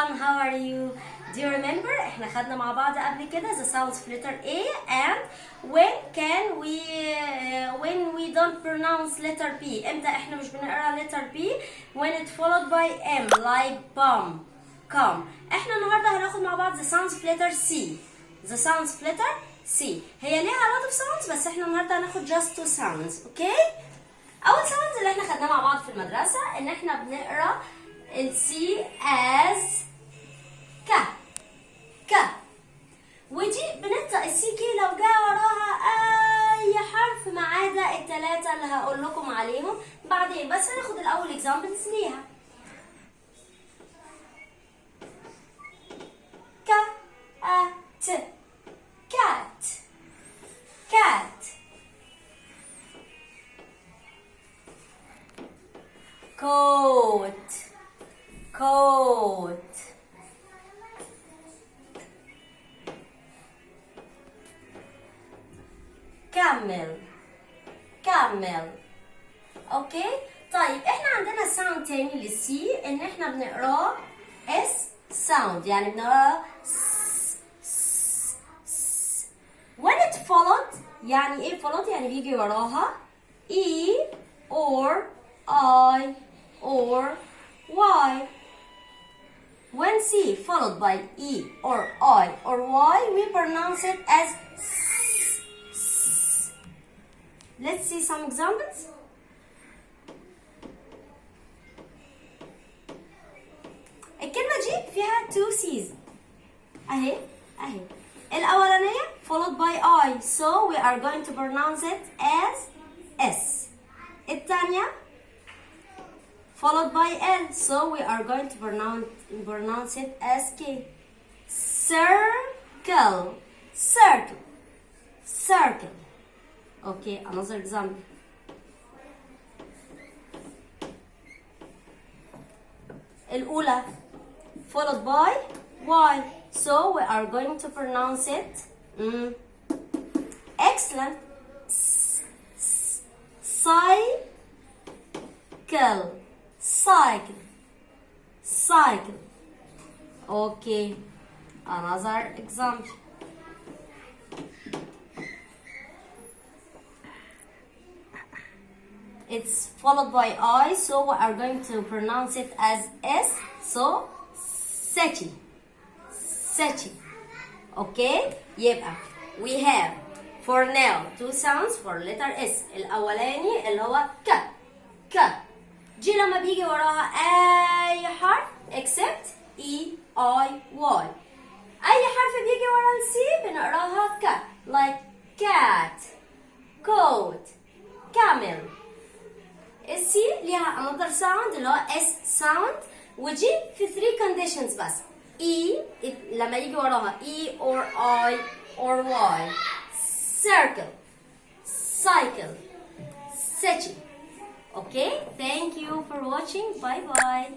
everyone, how are you? Do you remember احنا خدنا مع بعض قبل كده the sounds of letter A and when we don't pronounce letter B. امتى احنا مش بنقرا letter B when it's followed by M like bomb, come. احنا النهارده هناخد مع بعض the sounds of letter C. The sounds of letter C هي ليها a lot of sounds بس احنا النهارده هناخد just two sounds, okay? اول sounds اللي احنا خدناه مع بعض في المدرسه ان احنا بنقرا ال C as ك ك، ودي بننطق السي كي لو جاء وراها اي حرف ما عدا الثلاثه اللي هقول لكم عليهم بعدين، بس هناخد الاول اكزامبلز ليها. ك ت كات كات، coat coat، camel camel. اوكي طيب احنا عندنا ساوند تاني للسي ان احنا بنقراه اس ساوند، يعني بنقراه when it followed. يعني ايه followed؟ يعني بيجي وراها e or I or Y. When C followed by E or I or Y, we pronounce it as S. Let's see some examples. الكلمة دي فيها two C's. أهي أهي. الأولانية followed by I, so we are going to pronounce it as S. الثانية followed by L, so we are going to pronounce it as K. Circle, circle, circle. Okay, another example. الأولى followed by Y, so we are going to pronounce it excellent. Cycle, cycle, cycle. Okay, another example. It's followed by I, so we are going to pronounce it as S, so city, city. Okay, يبقى we have for now two sounds for letter S. الأولاني اللي هو ك ك، دي لما بيجي وراها أي حرف except E I Y. أي حرف بيجي ورا ال C بنقراها ك like cat, coat, camel. ال C ليها another sound اللي هو S sound، ودي في 3 conditions بس. E لما يجي وراها E or I or Y. Circle, cycle, city. Okay, thank you for watching. Bye bye.